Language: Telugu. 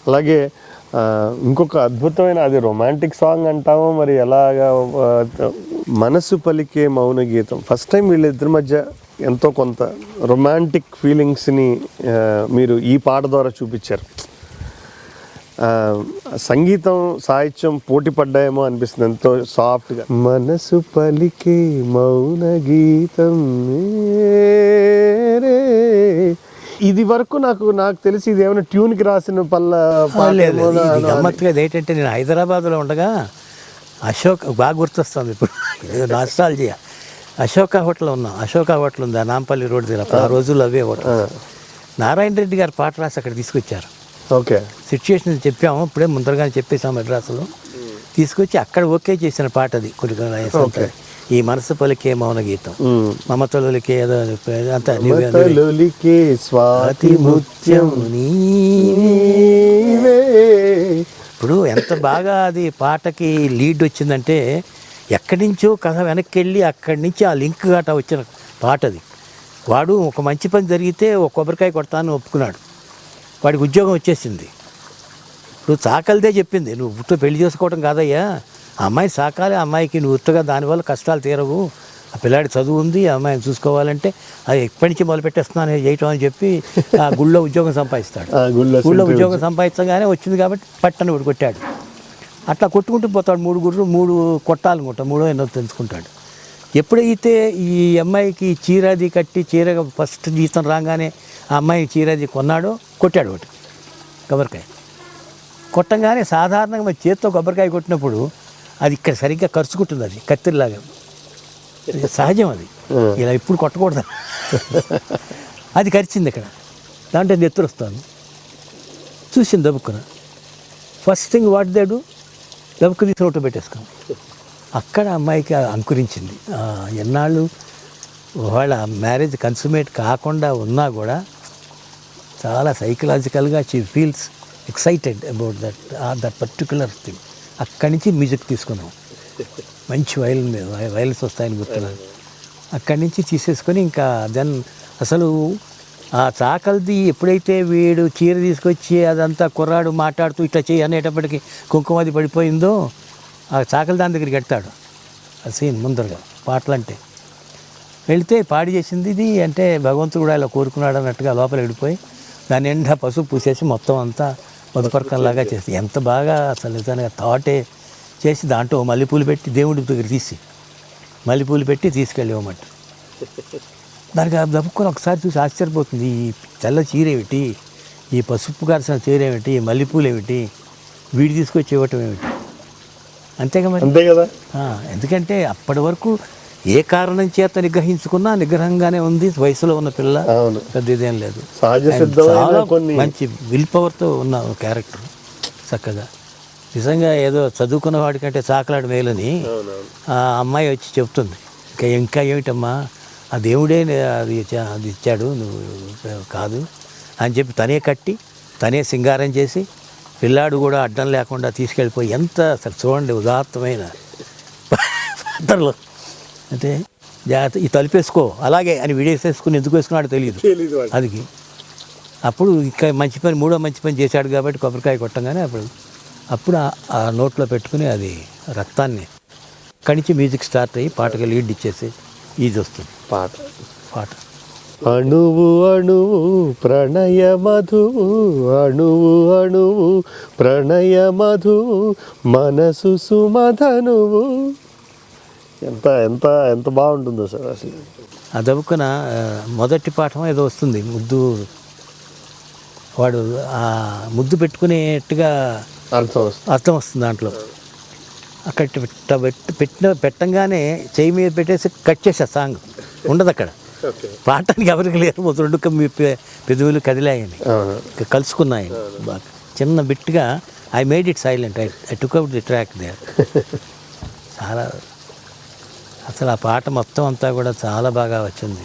అలాగే ఇంకొక అద్భుతమైన అది రొమాంటిక్ సాంగ్ అంటామో మరి ఎలాగా మనసు పలికే మౌన గీతం. ఫస్ట్ టైం వీళ్ళిద్దరి మధ్య ఎంతో కొంత రొమాంటిక్ ఫీలింగ్స్ని మీరు ఈ పాట ద్వారా చూపించారు. సంగీతం సాహిత్యం పోటీ పడ్డాయేమో అనిపిస్తుంది, ఎంతో సాఫ్ట్గా. మనసు పలికే మౌన గీతం ఇది వరకు నాకు తెలిసి ఇది ఏమైనా ట్యూన్కి రాసిన గమ్మత్తుగా ఏంటంటే నేను హైదరాబాద్లో ఉండగా అశోక్ బాగా గుర్తొస్తుంది ఇప్పుడు నాస్టాల్జియా. అశోక హోటల్ ఉన్నాం. అశోక హోటల్ ఉంది నాంపల్లి రోడ్డు దగ్గర. ఆ రోజుల్లో అవే హోటల్. నారాయణ రెడ్డి గారు పాట రాసి అక్కడ తీసుకొచ్చారు. ఓకే, సిచ్యుయేషన్ చెప్పాము, ఇప్పుడే ముందరగానే చెప్పేసాము మెడ్రాసులో. తీసుకొచ్చి అక్కడ ఓకే చేసిన పాట అది. కొన్ని ఈ మనసు పలికే మౌన గీతం, మమతలుకే అంతా స్వాతి ముత్యం. ఇప్పుడు ఎంత బాగా అది పాటకి లీడ్ వచ్చిందంటే ఎక్కడి నుంచో కథ వెనక్కి వెళ్ళి అక్కడి నుంచి ఆ లింక్ గట్రా వచ్చిన పాట అది. వాడు ఒక మంచి పని జరిగితే ఒక కొబ్బరికాయ కొడతాను ఒప్పుకున్నాడు. వాడికి ఉద్యోగం వచ్చేసింది. నువ్వు చాకలిదే చెప్పింది, నువ్వు ఉత్త పెళ్లి చేసుకోవడం కాదయ్యా, ఆ అమ్మాయి సాకాలి, ఆ అమ్మాయికి నువ్వు ఉత్తగా దానివల్ల కష్టాలు తీరవు, ఆ పిల్లాడి చదువు ఉంది, ఆ అమ్మాయిని చూసుకోవాలంటే అది ఎప్పటి నుంచి మొదలు పెట్టేస్తున్నాను చేయటం అని చెప్పి ఆ గుళ్ళో ఉద్యోగం సంపాదిస్తాడు. గుళ్ళో ఉద్యోగం సంపాదించగానే వచ్చింది కాబట్టి పట్టణ ఒకటి కొట్టాడు. అట్లా కొట్టుకుంటూ పోతాడు. 3 గుర్రు 3 కొట్టాలనుకుంటా, 3 ఎన్నో తెలుసుకుంటాడు. ఎప్పుడైతే ఈ అమ్మాయికి చీరాది కట్టి చీర ఫస్ట్ జీతం రాగానే ఆ అమ్మాయికి చీరాది కొన్నాడో కొట్టాడు ఒకటి కొబ్బరికాయ. కొట్టంగానే సాధారణంగా మన చేత్తో కొబ్బరికాయ కొట్టినప్పుడు అది ఇక్కడ సరిగ్గా ఖర్చుకుంటుంది, అది కత్తిరిలాగా సహజం. అది ఇలా ఇప్పుడు కొట్టకూడదు. అది కరిచింది ఇక్కడ. దాంట్లో నెత్తురు వస్తాను చూసింది దబ్బుక్కున. First thing what they do, దబ్బుకు తీసి నోట్లో పెట్టేసుకుని అక్కడ అమ్మాయికి అంకురించింది. ఎన్నాళ్ళు వాళ్ళ మ్యారేజ్ కన్సుమేట్ కాకుండా ఉన్నా కూడా చాలా సైకలాజికల్గా she feels excited about that particular thing. అక్కడి నుంచి మ్యూజిక్ తీసుకున్నాం. మంచి వైలెన్స్ వస్తాయని గుర్తున్నాను. అక్కడి నుంచి తీసేసుకొని ఇంకా దెన్ అసలు ఆ చాకల్ది ఎప్పుడైతే వీడు చీర తీసుకొచ్చి అదంతా కుర్రాడు మాట్లాడుతూ ఇట్లా చేయి అనేటప్పటికి కుంకుమది పడిపోయిందో ఆ చాకలి దాని దగ్గరికి వెళ్తాడు. ఆ సీన్ ముందరగా పాటలంటే వెళితే పాడి చేసింది ఇది అంటే భగవంతుడు కూడా ఇలా కోరుకున్నాడు అన్నట్టుగా లోపల వెళ్ళిపోయి దాని నిండా పసుపు పూసేసి మొత్తం అంతా మధుపర్కంలాగా చేసి ఎంత బాగా అసలు నిజంగా థాటే చేసి దాంట్లో మల్లెపూలు పెట్టి దేవుడి దగ్గర తీసి మల్లెపూలు పెట్టి తీసుకెళ్ళి ఇవ్వమంట. దానికి దప్పుకొని ఒకసారి చూసి ఆశ్చర్యపోతుంది. ఈ తెల్ల చీర ఏమిటి, ఈ పసుపు కాల్సిన చీర ఏమిటి, ఈ మల్లెపూలు ఏమిటి, వీడి తీసుకొచ్చి ఇవ్వటం ఏమిటి, అంతేగా మరి. అంతే కదా. ఎందుకంటే అప్పటి వరకు ఏ కారణం చేత నిగ్రహించుకున్నా నిగ్రహంగానే ఉంది. వయసులో ఉన్న పిల్ల, పెద్ద ఇదేం లేదు. చాలా మంచి విల్ పవర్తో ఉన్న క్యారెక్టర్. చక్కగా నిజంగా ఏదో చదువుకున్న వాడికంటే చాకలాడు మేలని ఆ అమ్మాయి వచ్చి చెప్తుంది. ఇంకా ఏమిటమ్మా, ఆ దేవుడే అది ఇచ్చాడు, నువ్వు కాదు అని చెప్పి తనే కట్టి తనే సింగారం చేసి పిల్లాడు కూడా అడ్డం లేకుండా తీసుకెళ్ళిపోయి ఎంత చూడండి ఉదాత్తమైన పాత్రలో. అంటే జాగ్రత్త ఈ తలుపేసుకో అలాగే అని విడేసేసుకుని ఎందుకు వేసుకున్నాడో తెలియదు అది. అప్పుడు ఇంకా మంచి పని, మూడో మంచి పని చేశాడు కాబట్టి కొబ్బరికాయ కొట్టంగానే అప్పుడు ఆ నోట్లో పెట్టుకుని అది రక్తాన్ని అక్కడి నుంచి మ్యూజిక్ స్టార్ట్ అయ్యి పాటకి లీడ్ ఇచ్చేసి ఇది వస్తుంది పాట. అణువు అణువు ప్రణయ మధువు, అణువు అణువు ప్రణయ మధువు, మనసు సుమధనువు. ఎంత ఎంత ఎంత బాగుంటుందో సార్ అసలు. ఆ దబ్బుకున మొదటి పాఠం ఏదో వస్తుంది, ముద్దు. వాడు ఆ ముద్దు పెట్టుకునేట్టుగా అర్థం వస్తుంది దాంట్లో. అక్కడ పెట్టంగానే చెయ్యి మీద పెట్టేసి కట్ చేసే సాంగ్ ఉండదు అక్కడ. పాడటానికి ఎవరికి లేరు, రెండు పెదవులు కదిలాయని కలుసుకున్నాయని బాగా చిన్న బిట్గా. I made it silent, I took out the track there. చాలా అసలు ఆ పాట మొత్తం అంతా కూడా చాలా బాగా వచ్చింది.